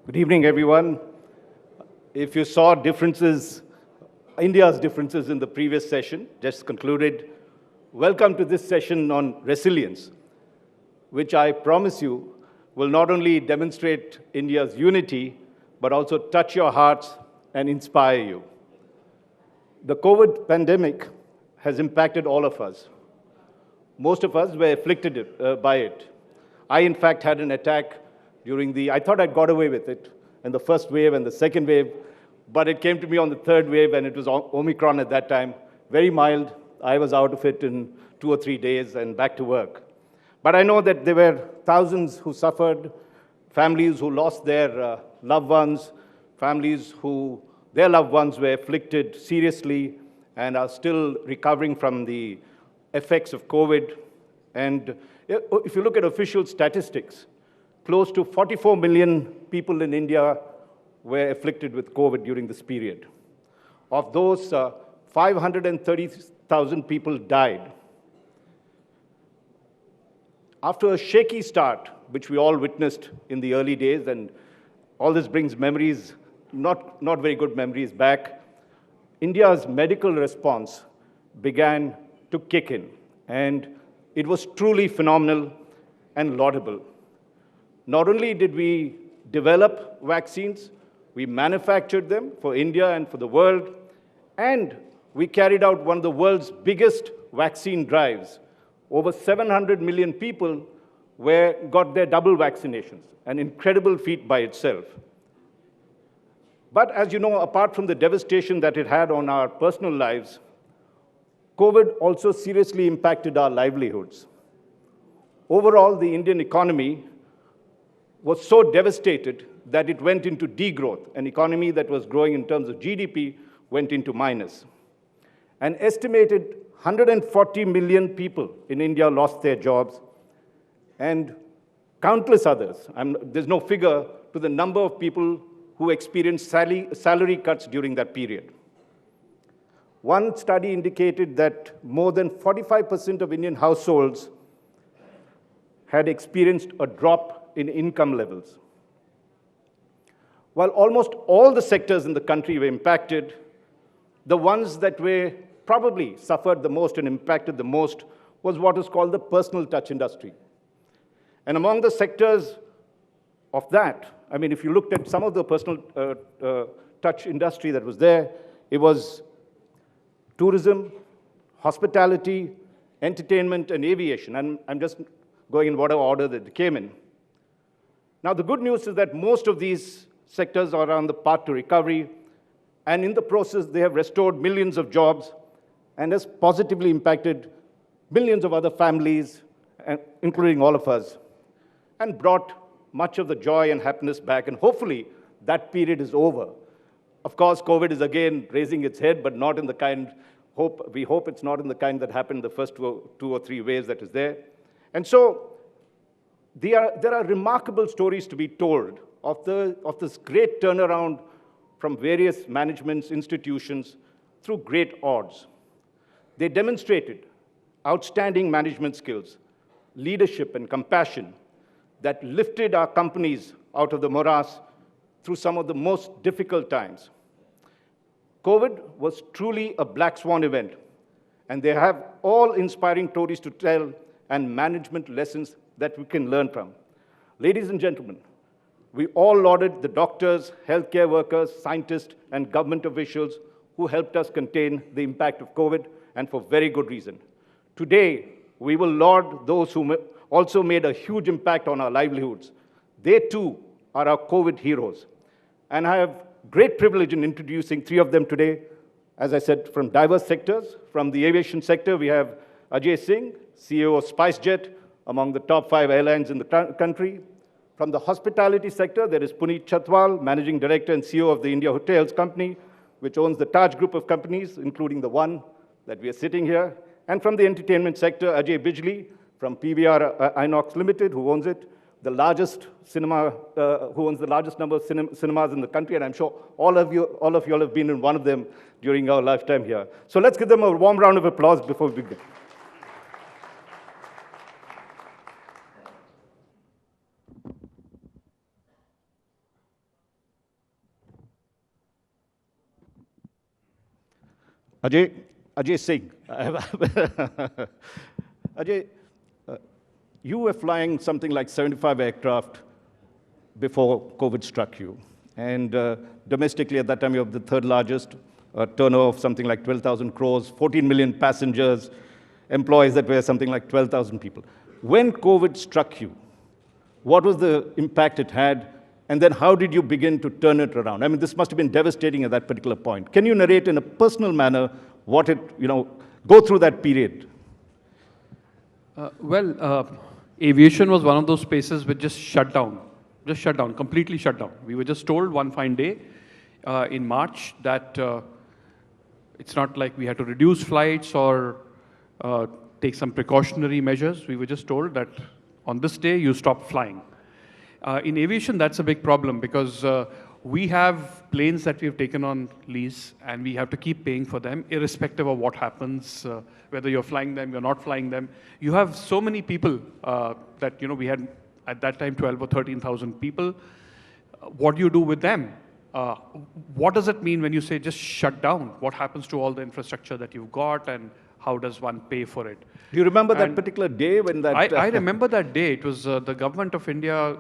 Good evening, everyone. If you saw differences, India's differences in the previous session, just concluded, welcome to this session on resilience, which I promise you will not only demonstrate India's unity, but also touch your hearts and inspire you. The COVID pandemic has impacted all of us. Most of us were afflicted by it. I, in fact, had an attack I thought I'd got away with it in the first wave and the second wave, but it came to me on the third wave, and it was Omicron at that time. Very mild. I was out of it in 2 or 3 days and back to work. But I know that there were thousands who suffered, families who lost their loved ones, families who their loved ones were afflicted seriously and are still recovering from the effects of COVID. And if you look at official statistics, close to 44 million people in India were afflicted with COVID during this period. Of those, 530,000 people died. After a shaky start, which we all witnessed in the early days, and all this brings memories, not very good memories back, India's medical response began to kick in, and it was truly phenomenal and laudable. Not only did we develop vaccines, we manufactured them for India and for the world, and we carried out one of the world's biggest vaccine drives. Over 700 million people got their double vaccinations, an incredible feat by itself. But as you know, apart from the devastation that it had on our personal lives, COVID also seriously impacted our livelihoods. Overall, the Indian economy was so devastated that it went into degrowth. An economy that was growing in terms of GDP went into minus. An estimated 140 million people in India lost their jobs, and countless others. There's no figure to the number of people who experienced salary cuts during that period. One study indicated that more than 45% of Indian households had experienced a drop in income levels. While almost all the sectors in the country were impacted, the ones that were probably suffered the most and impacted the most was what is called the personal touch industry. And among the sectors of that, if you looked at some of the personal touch industry that was there, it was tourism, hospitality, entertainment, and aviation. And I'm just going in whatever order that they came in. Now, the good news is that most of these sectors are on the path to recovery, and in the process, they have restored millions of jobs and has positively impacted millions of other families, including all of us, and brought much of the joy and happiness back, and hopefully that period is over. Of course, COVID is again raising its head, but not in the kind, we hope it's not in the kind that happened the first two or three waves that is there. And so, there are remarkable stories to be told of this great turnaround from various managements, institutions, through great odds. They demonstrated outstanding management skills, leadership, and compassion that lifted our companies out of the morass through some of the most difficult times. COVID was truly a black swan event, and they have all inspiring stories to tell and management lessons that we can learn from. Ladies and gentlemen, we all lauded the doctors, healthcare workers, scientists, and government officials who helped us contain the impact of COVID, and for very good reason. Today, we will laud those who also made a huge impact on our livelihoods. They too are our COVID heroes. And I have great privilege in introducing 3 of them today. As I said, from diverse sectors. From the aviation sector, we have Ajay Singh, CEO of SpiceJet, among the top 5 airlines in the country. From the hospitality sector, there is Puneet Chhatwal, Managing Director and CEO of the India Hotels Company, which owns the Taj Group of companies, including the one that we are sitting here. And from the entertainment sector, Ajay Bijli, from PVRINOX Limited, who owns it, the largest cinema, who owns the largest number of cinemas in the country, and I'm sure all of you have been in one of them during our lifetime here. So let's give them a warm round of applause before we begin. Ajay Singh. Ajay, you were flying something like 75 aircraft before COVID struck you. And domestically, at that time, you were the third largest, turnover of something like 12,000 crores, 14 million passengers, employees that were something like 12,000 people. When COVID struck you, what was the impact it had? And then how did you begin to turn it around? I mean, this must have been devastating at that particular point. Can you narrate in a personal manner what it, go through that period? Aviation was one of those spaces which just shut down, completely shut down. We were just told one fine day in March that it's not like we had to reduce flights or take some precautionary measures. We were just told that on this day you stop flying. In aviation, that's a big problem because we have planes that we've taken on lease and we have to keep paying for them irrespective of what happens, whether you're flying them, you're not flying them. You have so many people that, we had at that time 12 or 13,000 people. What do you do with them? What does it mean when you say just shut down? What happens to all the infrastructure that you've got and how does one pay for it? Do you remember that particular day when that... I remember that day. It was the government of India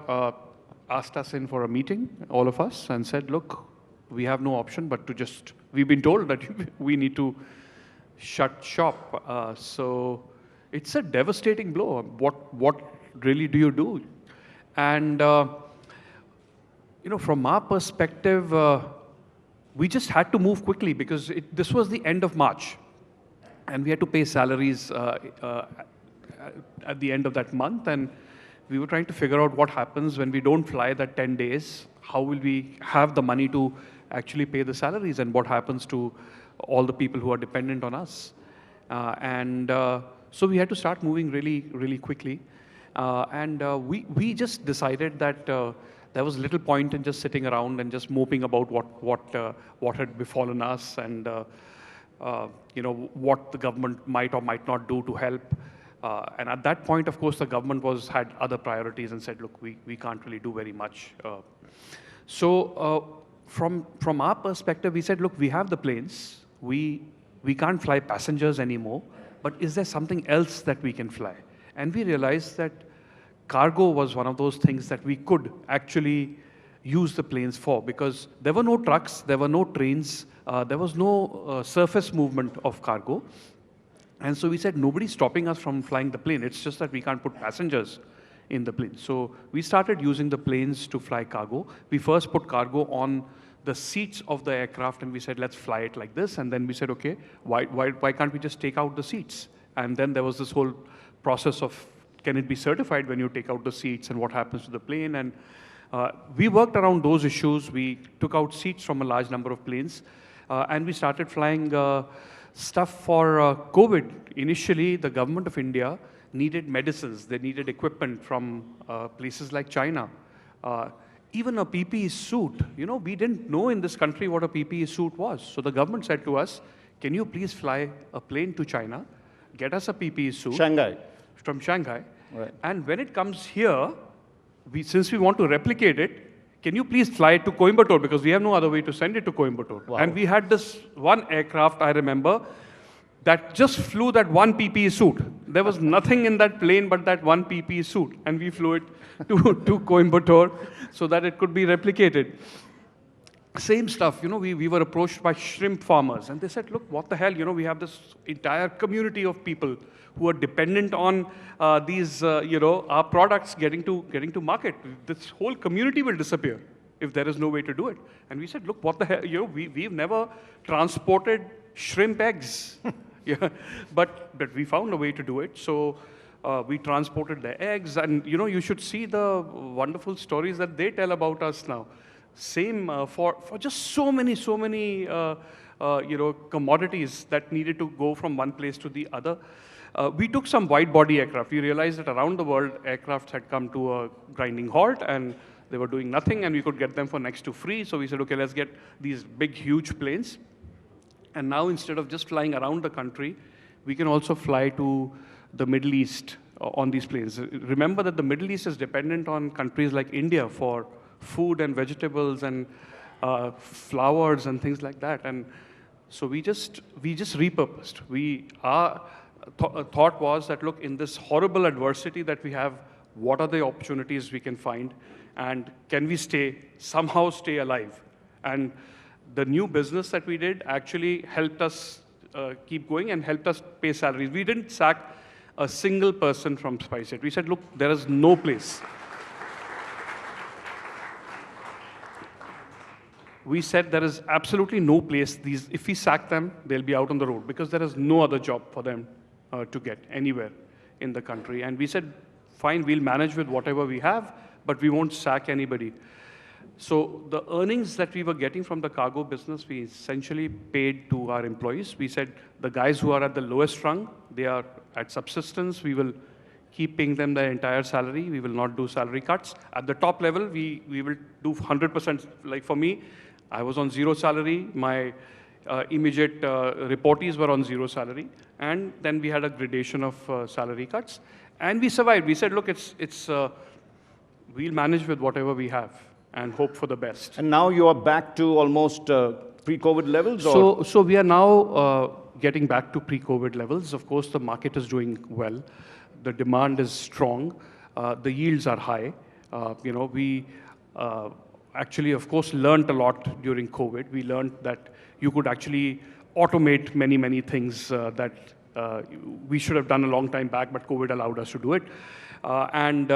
asked us in for a meeting, all of us, and said, look, we have no option but to just... We've been told that we need to shut shop. So it's a devastating blow. What really do you do? And, from our perspective, we just had to move quickly because this was the end of March. And we had to pay salaries at the end of that month. And we were trying to figure out what happens when we don't fly that 10 days. How will we have the money to actually pay the salaries? And what happens to all the people who are dependent on us? So we had to start moving really, really quickly. We just decided that there was little point in just sitting around and just moping about what had befallen us and what the government might or might not do to help. And at that point, of course, the government had other priorities and said, look, we can't really do very much. From our perspective, we said, look, we have the planes. We can't fly passengers anymore, but is there something else that we can fly? And we realized that cargo was one of those things that we could actually use the planes for because there were no trucks, there were no trains, there was no surface movement of cargo. And so we said, nobody's stopping us from flying the plane. It's just that we can't put passengers in the plane. So we started using the planes to fly cargo. We first put cargo on the seats of the aircraft and we said, let's fly it like this. And then we said, okay, why can't we just take out the seats? And then there was this whole process of, can it be certified when you take out the seats and what happens to the plane? And we worked around those issues. We took out seats from a large number of planes and we started flying stuff for COVID. Initially, the government of India needed medicines. They needed equipment from places like China. Even a PPE suit. We didn't know in this country what a PPE suit was. So the government said to us, can you please fly a plane to China, get us a PPE suit. Shanghai. From Shanghai. Right. And when it comes here, since we want to replicate it, can you please fly it to Coimbatore? Because we have no other way to send it to Coimbatore. Wow. And we had this one aircraft, I remember, that just flew that one PPE suit. There was nothing in that plane but that one PPE suit. And we flew it to Coimbatore so that it could be replicated. Same stuff, we were approached by shrimp farmers. And they said, look, what the hell, we have this entire community of people who are dependent on these, our products getting to market. This whole community will disappear if there is no way to do it. And we said, look, what the hell, we've never transported shrimp eggs. Yeah, but we found a way to do it. So we transported the eggs, and you should see the wonderful stories that they tell about us now. Same for just so many commodities that needed to go from one place to the other. We took some wide-body aircraft. We realized that around the world, aircraft had come to a grinding halt, and they were doing nothing, and we could get them for next to free. So we said, okay, let's get these big, huge planes. And now, instead of just flying around the country, we can also fly to the Middle East on these planes. Remember that the Middle East is dependent on countries like India for food and vegetables and flowers and things like that. And So we just repurposed. Our thought was that, look, in this horrible adversity that we have, what are the opportunities we can find, and can we somehow stay alive? And the new business that we did actually helped us keep going and helped us pay salaries. We didn't sack a single person from SpiceJet. We said, look, there is no place. We said there is absolutely no place. If we sack them, they'll be out on the road because there is no other job for them to get anywhere in the country. And we said, fine, we'll manage with whatever we have, but we won't sack anybody. So the earnings that we were getting from the cargo business, we essentially paid to our employees. We said the guys who are at the lowest rung, they are at subsistence. We will keep paying them their entire salary. We will not do salary cuts. At the top level, we will do 100%. Like for me, I was on zero salary. My immediate reportees were on zero salary. And then we had a gradation of salary cuts. And we survived. We said, look, we'll manage with whatever we have and hope for the best. And now you are back to almost pre-COVID levels? So we are now getting back to pre-COVID levels. Of course, the market is doing well. The demand is strong. The yields are high. We actually, of course, learned a lot during COVID. We learned that you could actually automate many, many things that we should have done a long time back, but COVID allowed us to do it. And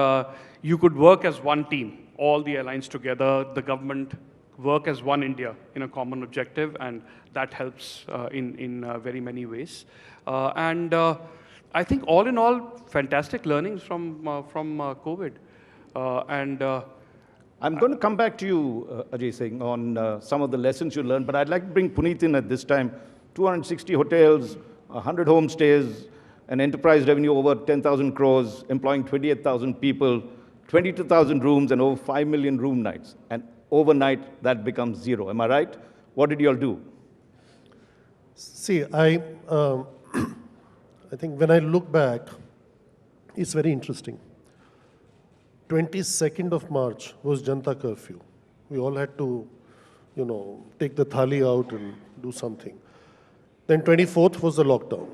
you could work as one team, all the airlines together, the government, work as one India in a common objective, and that helps in very many ways. I think all in all, fantastic learnings from COVID. I'm going to come back to you, Ajay Singh, on some of the lessons you learned, but I'd like to bring Puneet in at this time. 260 hotels, 100 homestays, an enterprise revenue over 10,000 crores, employing 28,000 people, 22,000 rooms, and over 5 million room nights. And overnight, that becomes zero. Am I right? What did you all do? See, I think when I look back, it's very interesting. 22nd of March was Janta curfew. We all had to, take the thali out and do something. Then 24th was the lockdown.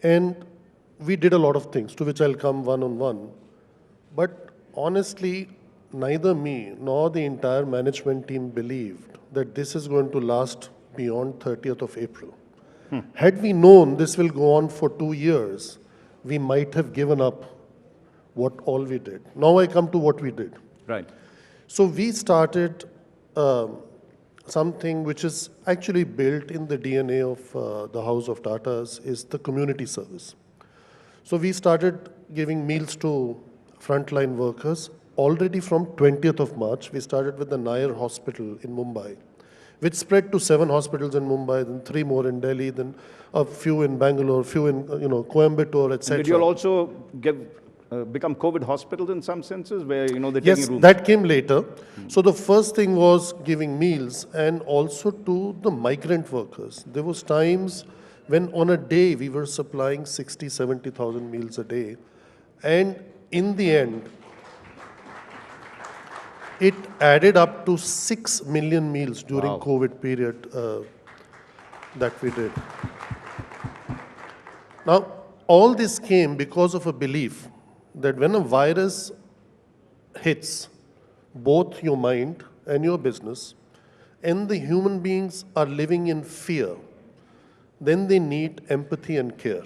And we did a lot of things, to which I'll come one on one. But honestly, neither me nor the entire management team believed that this is going to last beyond 30th of April. Had we known this will go on for 2 years, we might have given up what all we did. Now I come to what we did. Right. So we started something which is actually built in the DNA of the House of Tatas, is the community service. So we started giving meals to frontline workers. Already from 20th of March, we started with the Nair Hospital in Mumbai, which spread to 7 hospitals in Mumbai, then 3 more in Delhi, then a few in Bangalore, few in Coimbatore, etc. Did you all also become COVID hospitals in some senses, where they're taking Yes, rooms? that came later. So the first thing was giving meals, and also to the migrant workers. There was times when on a day we were supplying 60, 70,000 meals a day, and in the end, it added up to 6 million meals during COVID period that we did. Now, all this came because of a belief that when a virus hits both your mind and your business, and the human beings are living in fear, then they need empathy and care.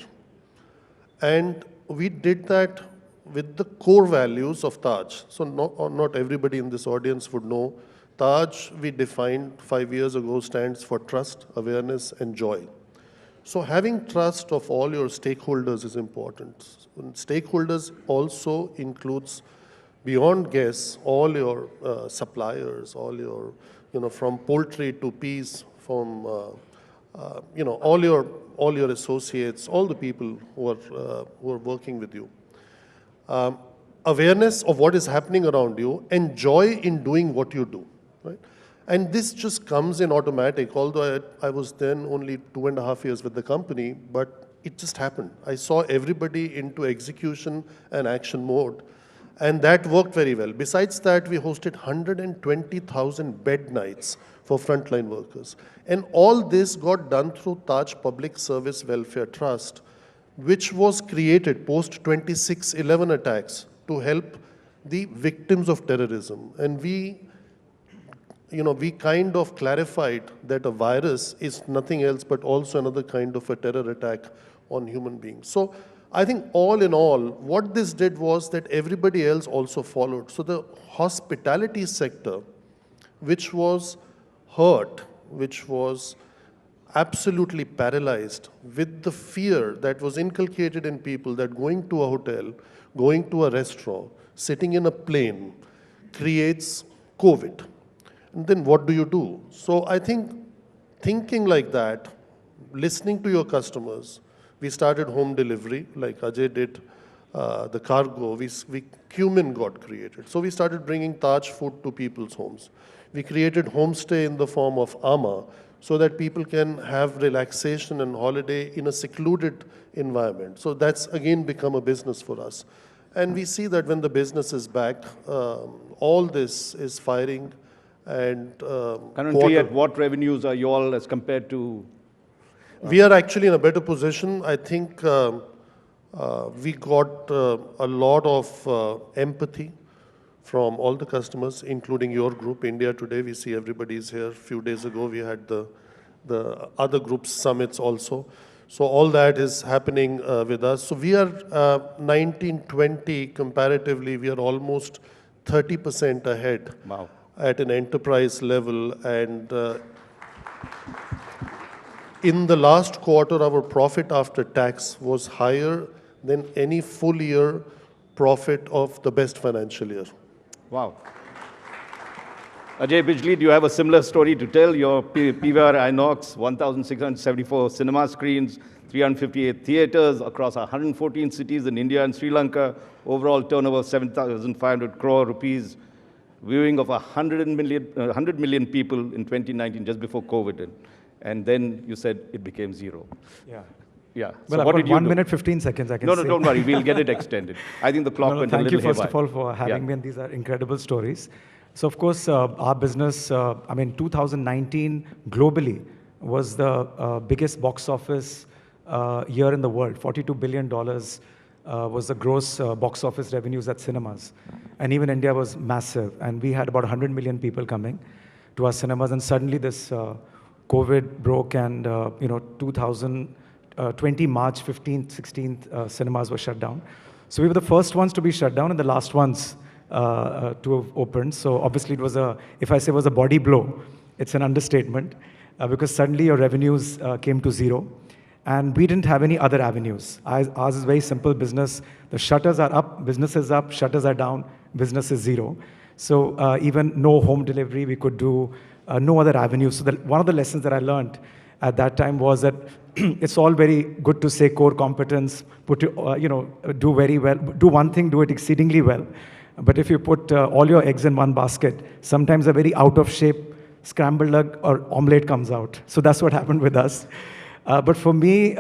And we did that with the core values of Taj. So not everybody in this audience would know. Taj, we defined 5 years ago, stands for trust, awareness, and joy. So having trust of all your stakeholders is important. And stakeholders also includes, beyond guests, all your suppliers, all your, from poultry to peas, from, all your associates, all the people who are working with you. Awareness of what is happening around you, and joy in doing what you do, right? And this just comes in automatic, although I was then only 2.5 years with the company, but it just happened. I saw everybody into execution and action mode. And that worked very well. Besides that, we hosted 120,000 bed nights for frontline workers. And all this got done through Taj Public Service Welfare Trust, which was created post 26/11 attacks to help the victims of terrorism. And we kind of clarified that a virus is nothing else but also another kind of a terror attack on human beings. So I think all in all, what this did was that everybody else also followed. So the hospitality sector, which was hurt, which was absolutely paralyzed with the fear that was inculcated in people that going to a hotel, going to a restaurant, sitting in a plane creates COVID. And then what do you do? So I think thinking like that, listening to your customers, we started home delivery, like Ajay did, the cargo, cumin got created. So we started bringing Taj food to people's homes. We created homestay in the form of Ama, so that people can have relaxation and holiday in a secluded environment. So that's again become a business for us. And we see that when the business is back, all this is firing. And currently, at what revenues are you all as compared to? We are actually in a better position. I think we got a lot of empathy from all the customers, including your group, India Today. We see everybody's here. A few days ago, we had the other groups' summits also. So all that is happening with us. So we are 1920 comparatively, we are almost 30% ahead. Wow. At an enterprise level. And in the last quarter, our profit after tax was higher than any full year profit of the best financial year. Wow. Ajay Bijli, do you have a similar story to tell? Your PVRINOX, 1,674 cinema screens, 358 theaters across 114 cities in India and Sri Lanka, overall turnover 7,500 crore rupees, viewing of 100 million people in 2019, just before COVID. And then you said it became zero. Yeah. Yeah. Well, so what did you 1 do? minute, 15 seconds, I can No, say. don't worry. We'll get it extended. I think the clock went a little Thank you, first haywire. of all, for having me, and these are incredible stories. So, of course, our business, 2019 globally was the biggest box office year in the world. $42 billion was the gross box office revenues at cinemas. And even India was massive. And we had about 100 million people coming to our cinemas. And suddenly this COVID broke and, 2020 March 15th, 16th, cinemas were shut down. So we were the first ones to be shut down and the last ones to have opened. So obviously it was if I say it was a body blow, it's an understatement because suddenly your revenues came to zero. And we didn't have any other avenues. Ours is very simple business. The shutters are up, business is up, shutters are down, business is zero. So even no home delivery we could do, no other avenues. So one of the lessons that I learned at that time was that it's all very good to say core competence, do very well, do one thing, do it exceedingly well. But if you put all your eggs in one basket, sometimes a very out of shape scrambled egg or omelette comes out. So that's what happened with us. But for me,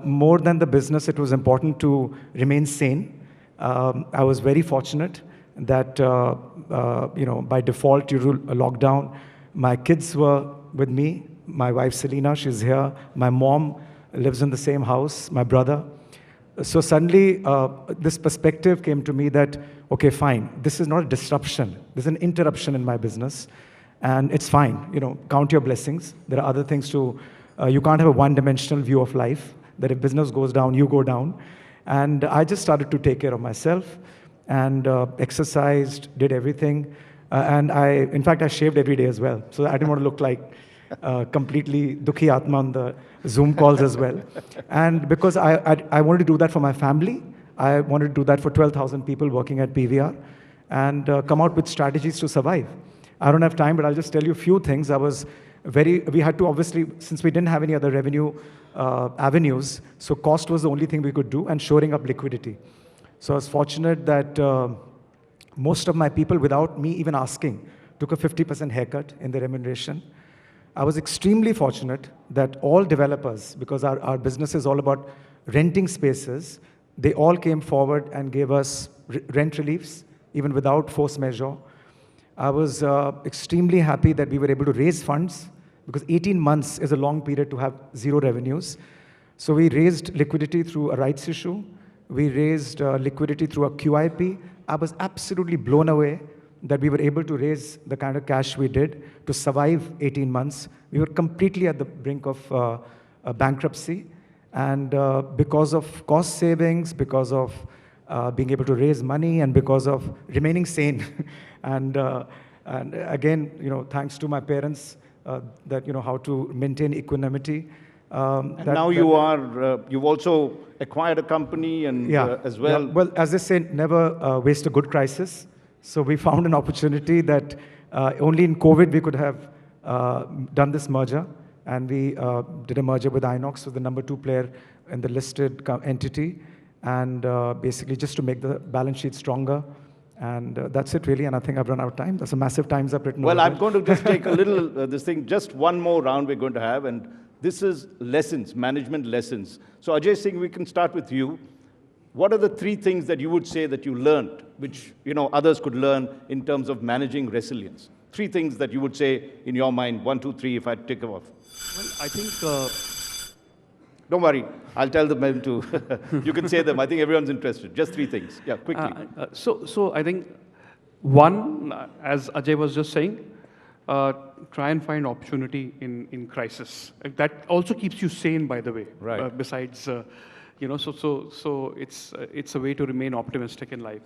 more than the business, it was important to remain sane. I was very fortunate that, by default, due to a lockdown, my kids were with me. My wife, Selena, she's here. My mom lives in the same house, my brother. So suddenly, this perspective came to me that, okay, fine, this is not a disruption. This is an interruption in my business. And it's fine, count your blessings. There are other things to, you can't have a one-dimensional view of life, that if business goes down, you go down. And I just started to take care of myself and exercised, did everything. In fact, I shaved every day as well. So I didn't want to look like completely dukhi atma on the Zoom calls as well. And because I wanted to do that for my family, I wanted to do that for 12,000 people working at PVR and come out with strategies to survive. I don't have time, but I'll just tell you a few things. We had to obviously, since we didn't have any other revenue avenues, so cost was the only thing we could do and shoring up liquidity. So I was fortunate that most of my people, without me even asking, took a 50% haircut in their remuneration. I was extremely fortunate that all developers, because our business is all about renting spaces, They all came forward and gave us rent reliefs, even without force majeure. I was extremely happy that we were able to raise funds because 18 months is a long period to have zero revenues. So we raised liquidity through a rights issue. We raised liquidity through a QIP. I was absolutely blown away that we were able to raise the kind of cash we did to survive 18 months. We were completely at the brink of bankruptcy. And because of cost savings, because of being able to raise money, and because of remaining sane, and again, thanks to my parents, that how to maintain equanimity. And now you've also acquired a company and as well. Yeah. Well, as they say, never waste a good crisis. So we found an opportunity that only in COVID we could have done this merger. And we did a merger with Inox, was the number 2 player in the listed entity. And basically just to make the balance sheet stronger. And that's it really, and I think I've run out of time. That's a massive times I've written. Well, I'm going to just take a little, just one more round we're going to have, and this is lessons, management lessons. So Ajay Singh, we can start with you. What are the 3 things that you would say that you learned, which others could learn in terms of managing resilience? 3 things that you would say in your mind, 1, 2, 3, if I take them off. Well, I think... Don't worry, I'll tell them to. You can say them. I think everyone's interested. Just 3 things. Yeah, quickly. So I think one, as Ajay was just saying, try and find opportunity in crisis. That also keeps you sane, by the way. Right. Besides, so it's a way to remain optimistic in life.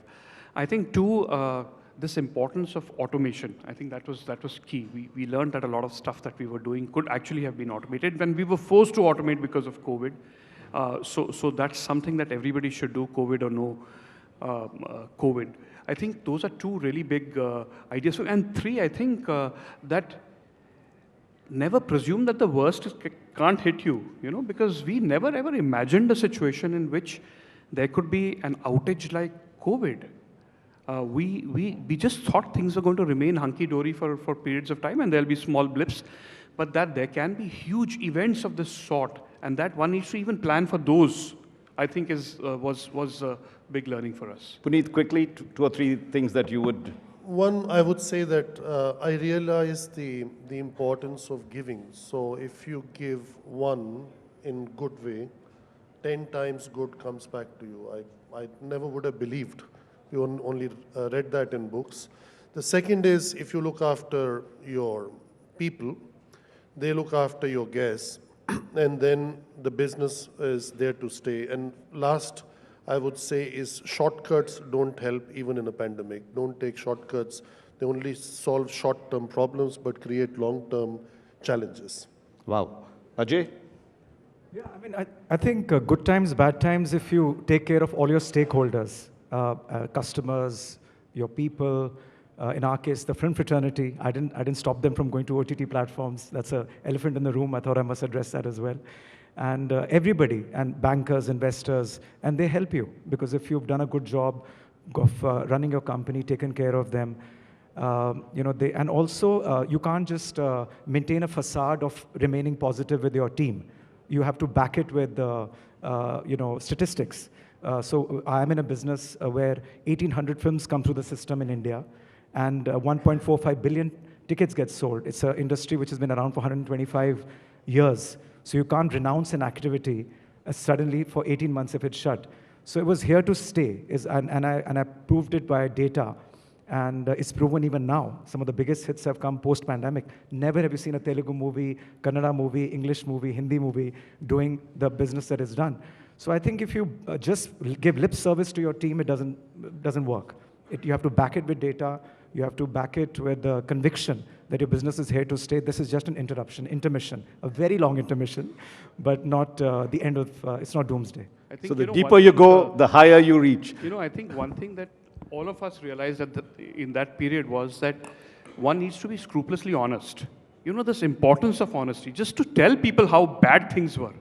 I think 2, this importance of automation. I think that was key. We learned that a lot of stuff that we were doing could actually have been automated when we were forced to automate because of COVID. So that's something that everybody should do, COVID or no COVID. I think those are 2 really big ideas. And 3, I think that never presume that the worst can't hit you, because we never ever imagined a situation in which there could be an outage like COVID. We just thought things were going to remain hunky-dory for periods of time, and there'll be small blips, but that there can be huge events of this sort, and that one needs to even plan for those, I think was a big learning for us. Puneet, quickly, 2 or 3 things that you would... One, I would say that I realize the importance of giving. So if you give one in good way, 10 times good comes back to you. I never would have believed. You only read that in books. The second is, if you look after your people, they look after your guests, and then the business is there to stay. And last, I would say, is shortcuts don't help even in a pandemic. Don't take shortcuts. They only solve short-term problems, but create long-term challenges. Wow. Ajay? Yeah, I mean, I think good times, bad times, if you take care of all your stakeholders, customers, your people, in our case, the film fraternity, I didn't stop them from going to OTT platforms. That's an elephant in the room. I thought I must address that as well. And everybody, and bankers, investors, and they help you, because if you've done a good job of running your company, taken care of them, and also you can't just maintain a facade of remaining positive with your team. You have to back it with statistics. So I'm in a business where 1,800 films come through the system in India, and 1.45 billion tickets get sold. It's an industry which has been around for 125 years. So you can't renounce an activity suddenly for 18 months if it's shut. So it was here to stay, and I proved it by data. And it's proven even now. Some of the biggest hits have come post-pandemic. Never have you seen a Telugu movie, Kannada movie, English movie, Hindi movie doing the business that is done. So I think if you just give lip service to your team, it doesn't work. You have to back it with data. You have to back it with the conviction that your business is here to stay. This is just an intermission, a very long intermission, but not the end of, it's not doomsday. I think, so the deeper you go, the higher you reach. I think one thing that all of us realized in that period was that one needs to be scrupulously honest. This importance of honesty, just to tell people how bad things were.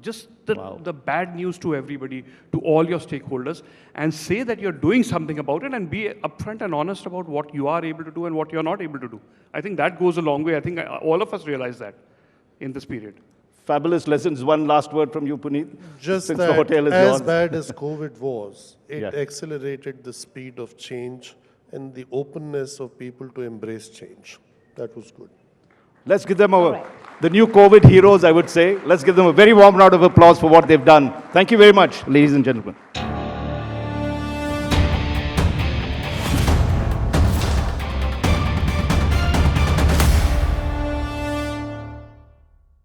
Just the bad news to everybody, to all your stakeholders, and say that you're doing something about it, and be upfront and honest about what you are able to do and what you're not able to do. I think that goes a long way. I think all of us realize that in this period. Fabulous lessons. One last word from you, Puneet. Just since that the hotel is as yours. bad as COVID was, it Yeah. accelerated the speed of change and the openness of people to embrace change. That was good. Let's give them the new COVID heroes, I would say. Let's give them a very warm round of applause for what they've done. Thank you very much, ladies and gentlemen.